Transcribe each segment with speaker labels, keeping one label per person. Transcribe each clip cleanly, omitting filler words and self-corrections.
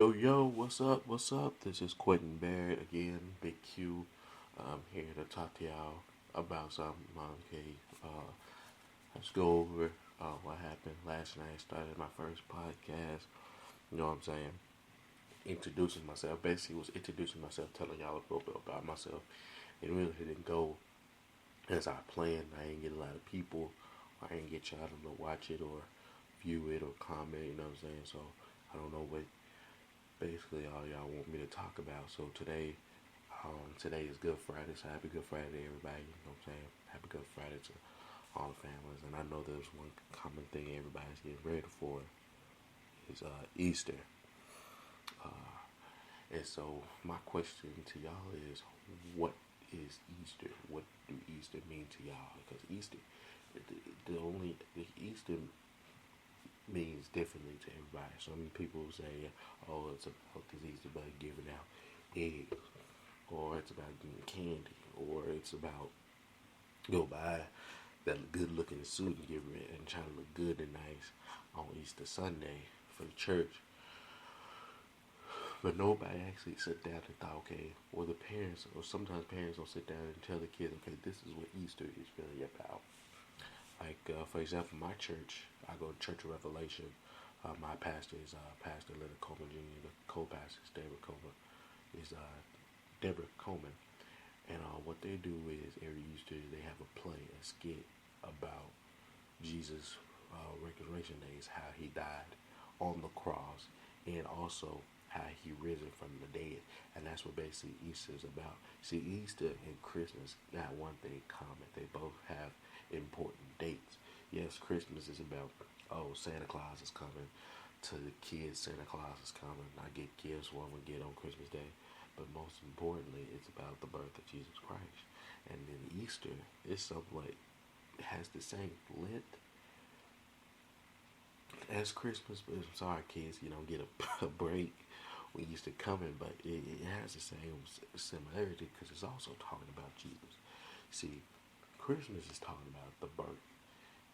Speaker 1: Yo, what's up? What's up? This is Quentin Barrett again, Big Q. I'm here to talk to y'all about something. Okay, let's go over what happened last night. Started my first podcast. You know what I'm saying? Introducing myself. Basically, was introducing myself, telling y'all a little bit about myself. It really didn't go as I planned. I didn't get a lot of people. I didn't get y'all to watch it or view it or comment. You know what I'm saying? So I don't know what basically all y'all want me to talk about. So today is Good Friday, so happy Good Friday to everybody, you know what I'm saying? Happy Good Friday to all the families. And I know there's one common thing everybody's getting ready for is Easter. And so my question to y'all is, what is Easter? What do Easter mean to y'all? Because Easter, the Easter means differently to everybody. Some people say, oh, it's about this Easter about giving out eggs, or it's about getting candy, or it's about go buy that good looking suit and get rid and try to look good and nice on Easter Sunday for the church. But nobody actually sat down and thought, okay, or the parents, or sometimes parents will sit down and tell the kids, okay, this is what Easter is really about. Like, for example, my church, I go to Church of Revelation. My pastor is Pastor Leonard Coleman Jr. The co-pastor is Deborah Coleman. And what they do is every Easter they have a play, a skit about Jesus' resurrection days, how he died on the cross, and also how he risen from the dead. And that's what basically Easter is about. See, Easter and Christmas got one thing common. They both have important dates. Yes, Christmas is about, oh, Santa Claus is coming. To the kids, Santa Claus is coming. I get gifts what I'm going to get on Christmas Day. But most importantly, it's about the birth of Jesus Christ. And then Easter is something like, it has the same length as Christmas. But I'm sorry, kids, you don't get a break when Easter coming. But it has the same similarity because it's also talking about Jesus. See, Christmas is talking about the birth.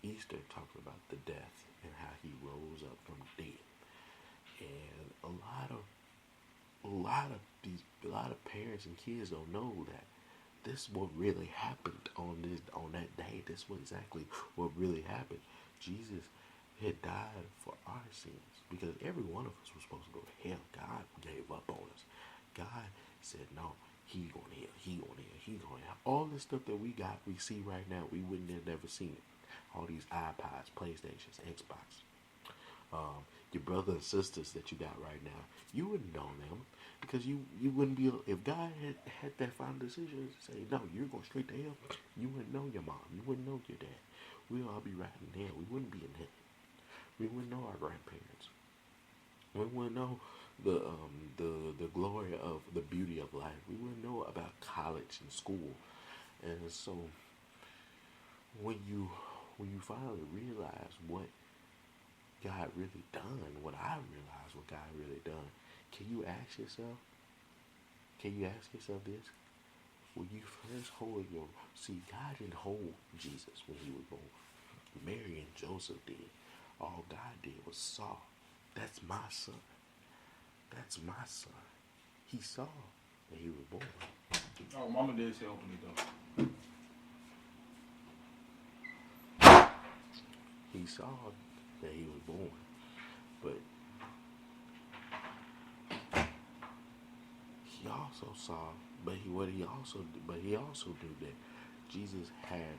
Speaker 1: Easter talking about the death and how he rose up from the dead. And a lot of parents and kids don't know that this is what really happened on that day. This is what exactly what really happened. Jesus had died for our sins because every one of us was supposed to go to hell. God gave up on us. God said no. He going to hell. He going to hell. He going to hell. All this stuff that we see right now, we wouldn't have never seen it. All these iPods, PlayStations, Xbox. Your brothers and sisters that you got right now, you wouldn't know them because you wouldn't be, if God had that final decision to say, no, you're going straight to hell, you wouldn't know your mom, you wouldn't know your dad. We'd all be right in hell. We wouldn't be in heaven. We wouldn't know our grandparents. We wouldn't know the glory of the beauty of life. We wouldn't know about college and school. And so when you finally realize what God really done, what I realized what God really done, can you ask yourself this? When you first hold God didn't hold Jesus when he was born. Mary and Joseph did. All God did was saw. That's my son. That's my son. He saw that he was born.
Speaker 2: Oh, Mama did say open the door.
Speaker 1: He saw that he was born. But he also saw, but he also knew that Jesus had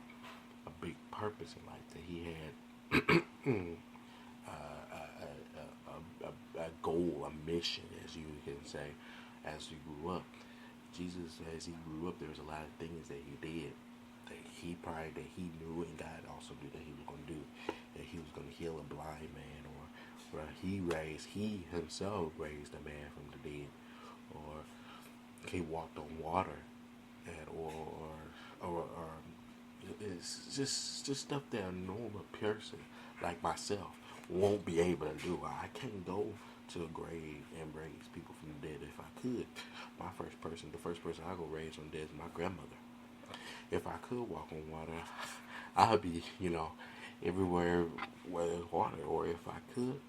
Speaker 1: a big purpose in life, that he had a goal, a mission, as you can say, as he grew up. Jesus, as he grew up, there was a lot of things that he did that he knew, and God also knew that he was going to do. That he was going to heal a blind man, or he himself raised a man from the dead, or he walked on water, or it's just stuff that a normal person like myself won't be able to do. I can't go to a grave and raise people from the dead. If I could, the first person I go raise from the dead is my grandmother. If I could walk on water, I'd be, everywhere where there's water. Or if I could,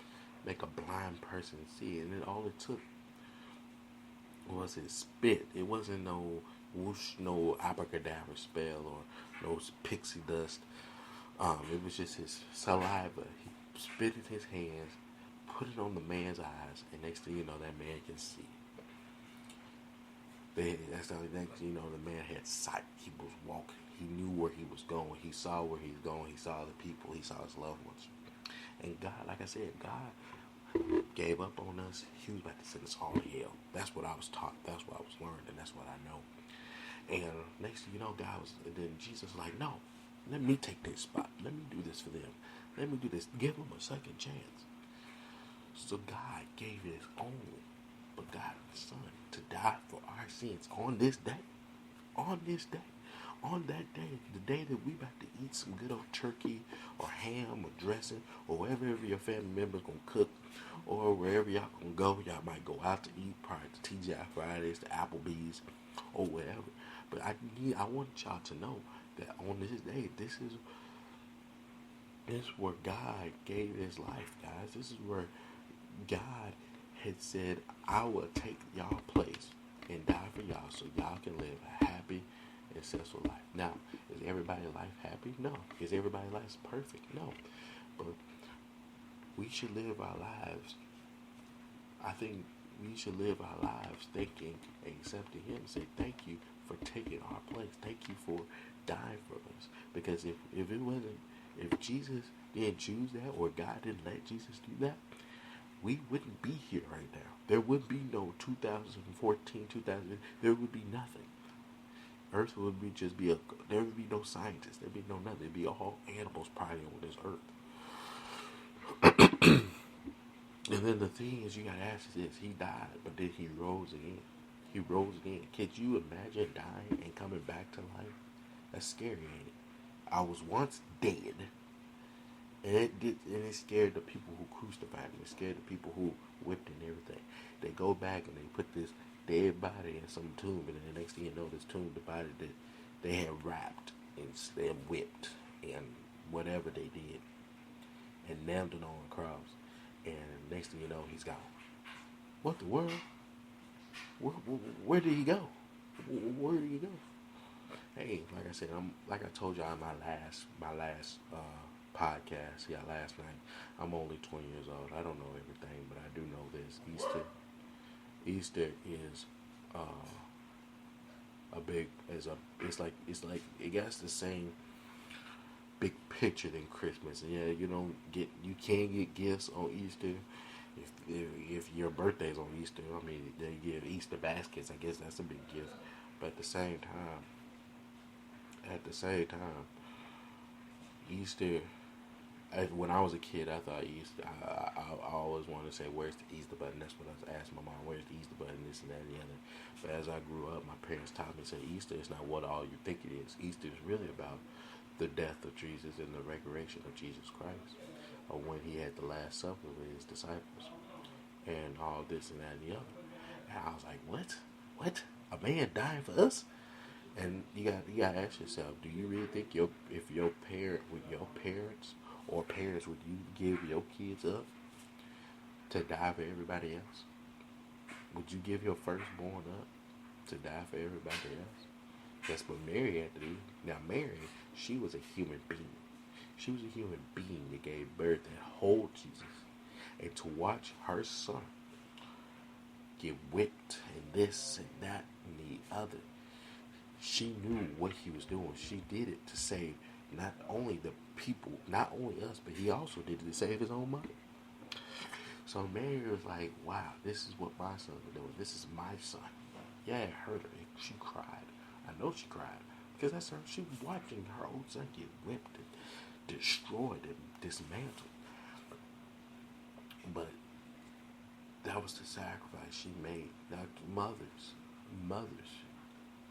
Speaker 1: make a blind person see. And all it took was his spit. It wasn't no whoosh, no abracadabra spell or no pixie dust. It was just his saliva. He spit in his hands, put it on the man's eyes, and next thing you know, that man can see. That's the only thing, you know, the man had sight. He was walking. He knew where he was going. He saw where he was going. He saw the people. He saw his loved ones. And God, like I said, God gave up on us. He was about to send us all to hell. That's what I was taught. That's what I was learned, and that's what I know. And next thing you know, then Jesus was like, no, let me take this spot. Let me do this for them. Let me do this. Give them a second chance. So God gave his only begotten Son to die for our sins on this day. On this day. On that day, the day that we about to eat some good old turkey or ham or dressing or wherever your family members gonna cook or wherever y'all gonna go, y'all might go out to eat, probably to TGI Fridays, to Applebee's or whatever. But I want y'all to know that on this day, this is where God gave his life, guys. This is where God had said, I will take y'all place and die for y'all so y'all can live a happy and successful life. Now, is everybody's life happy? No. Is everybody's life perfect? No. But we should live our lives. I think we should live our lives thanking and accepting him and say thank you for taking our place. Thank you for dying for us. Because if Jesus didn't choose that, or God didn't let Jesus do that, we wouldn't be here right now. There would be no 2014, there would be nothing. Earth would be there would be no scientists. There'd be no nothing. There'd be all animals probably on this earth. And then the thing is, you gotta ask this: he died, but then he rose again. He rose again. Could you imagine dying and coming back to life? That's scary, ain't it? I was once dead, and it scared the people who crucified me. It scared the people who whipped and everything. They go back and they put this dead body in some tomb, and then the next thing you know, this tomb, the body that they had wrapped and whipped and whatever they did, and nailed it on a cross. And next thing you know, he's gone. What the world? Where did he go? Where did he go? Hey, like I said, like I told y'all in my last podcast, last night. I'm only 20 years old. I don't know everything, but I do know this: Easter is it's like it got the same big picture than Christmas. And yeah, you can get gifts on Easter. If your birthday's on Easter, I mean, they give Easter baskets. I guess that's a big gift. But at the same time, Easter. When I was a kid, I thought Easter. I always wanted to say, "Where's the Easter button?" That's what I was asking my mom. "Where's the Easter button?" This and that and the other. But as I grew up, my parents taught me, said Easter is not what all you think it is. Easter is really about the death of Jesus and the resurrection of Jesus Christ, or when he had the Last Supper with his disciples, and all this and that and the other. And I was like, "What? A man dying for us?" And you got to ask yourself: do you really think if your parents or parents, would you give your kids up to die for everybody else? Would you give your firstborn up to die for everybody else? That's what Mary had to do. Now Mary, she was a human being. She was a human being that gave birth and hold Jesus. And to watch her son get whipped and this and that and the other, she knew what he was doing. She did it to save not only the people, not only us, but he also did it to save his own mother. So Mary was like, wow, this is what my son was doing. This is my son. Yeah, it hurt her. She cried. I know she cried. Because that's her. She was watching her own son get whipped and destroyed and dismantled. But that was the sacrifice she made. Now, mothers.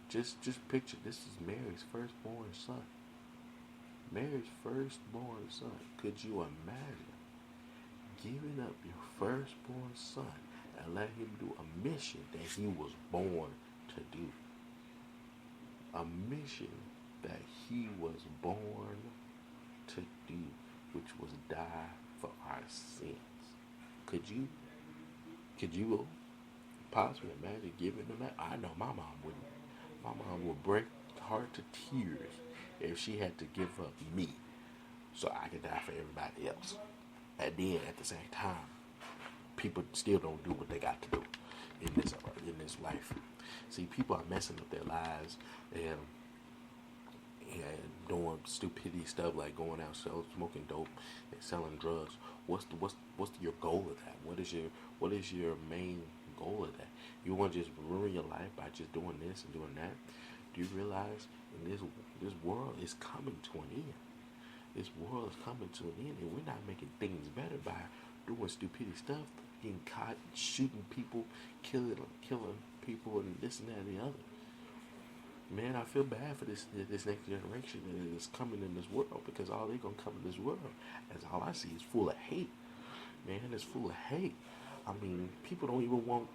Speaker 1: Just picture, this is Mary's firstborn son. Mary's firstborn son. Could you imagine giving up your firstborn son and let him do a mission that he was born to do? A mission that he was born to do, which was die for our sins. Could you possibly imagine giving them that? I know my mom wouldn't. My mom would break heart to tears if she had to give up me so I could die for everybody else. And then at the same time, people still don't do what they got to do in this life. See, people are messing up their lives and doing stupidity stuff like going out smoking dope and selling drugs. What's your goal of that? What is your main goal of that? You want to just ruin your life by just doing this and doing that? Do you realize in this world is coming to an end? This world is coming to an end, and we're not making things better by doing stupidity stuff, getting caught, shooting people, killing people, and this and that and the other. Man, I feel bad for this next generation that is coming in this world because all they're gonna come in this world as all I see is full of hate. Man, it's full of hate. I mean, people don't even want.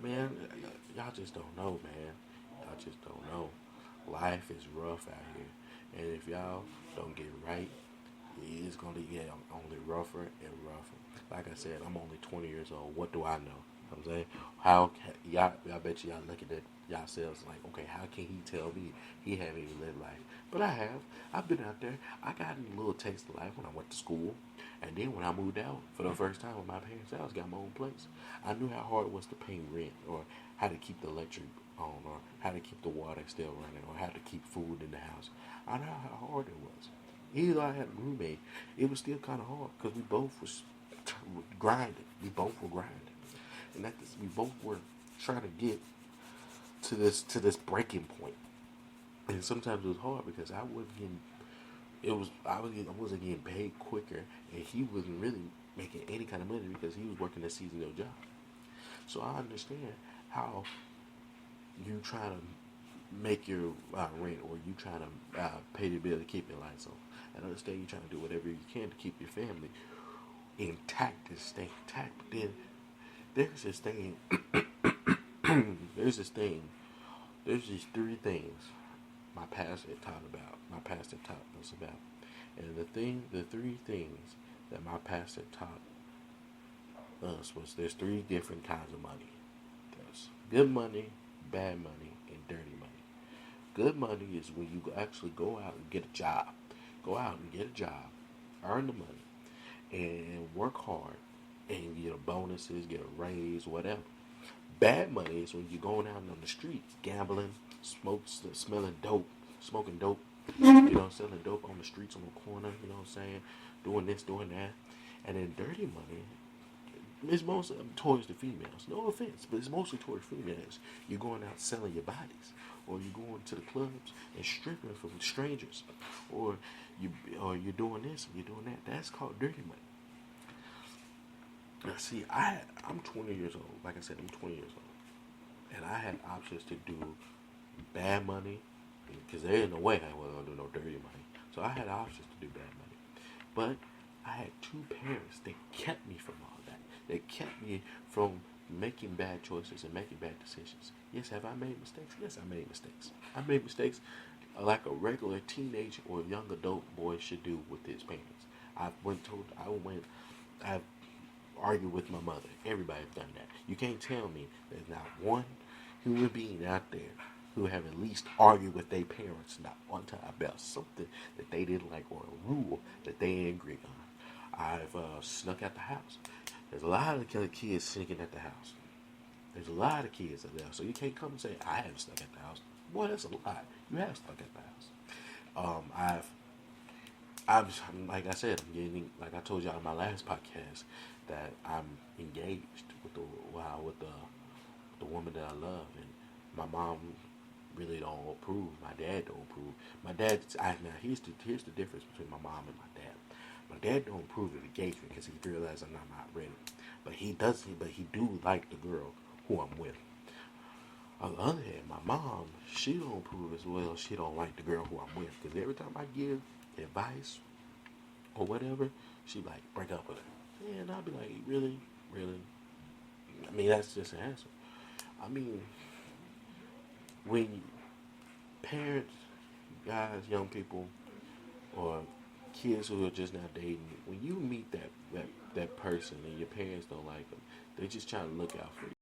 Speaker 1: Man, y'all just don't know, man. Y'all just don't know. Life is rough out here, and if y'all don't get right, it's gonna get only rougher and rougher. Like I said, I'm only 20 years old. What do I know? I'm saying, y'all bet y'all looking at yourselves like, okay, how can he tell me he haven't even lived life? But I have. I've been out there. I got a little taste of life when I went to school, and then when I moved out for the first time with my parents' house, got my own place. I knew how hard it was to pay rent, or how to keep the electric on, or how to keep the water still running, or how to keep food in the house. I know how hard it was. Even though I had a roommate, it was still kind of hard because we both was grinding. We both were grinding, and we both were trying to get to this breaking point. And sometimes it was hard because I wasn't getting. I wasn't getting paid quicker, and he wasn't really making any kind of money because he was working a seasonal job. So I understand how you try to make your rent, or you try to pay the bill to keep your lights on. I understand you trying to do whatever you can to keep your family intact and stay intact. But then there's this thing. there's this thing. There's these three things my pastor taught about. My pastor taught us about, and the three things that my pastor taught us was there's three different kinds of money. There's good money, bad money, and dirty money. Good money is when you actually go out and get a job. Go out and get a job, earn the money, and work hard, and get bonuses, get a raise, whatever. Bad money is when you're going out on the streets, gambling, smelling dope, smoking dope, selling dope on the streets on the corner, what I'm saying, doing this, doing that. And then dirty money is mostly towards the females. No offense, but it's mostly towards females. You're going out selling your bodies, or you're going to the clubs and stripping from strangers, or you're doing this and you're doing that. That's called dirty money. Now, see, I'm 20 years old. Like I said, I'm 20 years old, and I had options to do bad money because there ain't no way I wasn't gonna do no dirty money. So I had options to do bad money, but I had two parents that kept me from all that. They kept me from making bad choices and making bad decisions. Yes, have I made mistakes? Yes, I made mistakes. I made mistakes like a regular teenage or young adult boy should do with his parents. I've argued with my mother. Everybody's done that. You can't tell me there's not one human being out there who have at least argued with their parents not one time about something that they didn't like or a rule that they didn't agree on. I've snuck out the house. There's a lot of kids sneaking at the house. There's a lot of kids out there. So you can't come and say, I haven't snuck at the house. Boy, that's a lie. You have snuck at the house. Like I said, I'm getting, like I told y'all in my last podcast, that I'm engaged with the woman that I love, and my mom really don't approve. My dad don't approve. Now here's the difference between my mom and my dad. My dad don't approve of engagement because he realizes I'm not ready. But he do like the girl who I'm with. On the other hand, my mom, she don't approve as well. She don't like the girl who I'm with because every time I give advice or whatever, she like break up with her. And I'll be like, really? I mean, that's just an answer. I mean, when parents, guys, young people, or kids who are just now dating, when you meet that that person and your parents don't like them. They just trying to look out for you.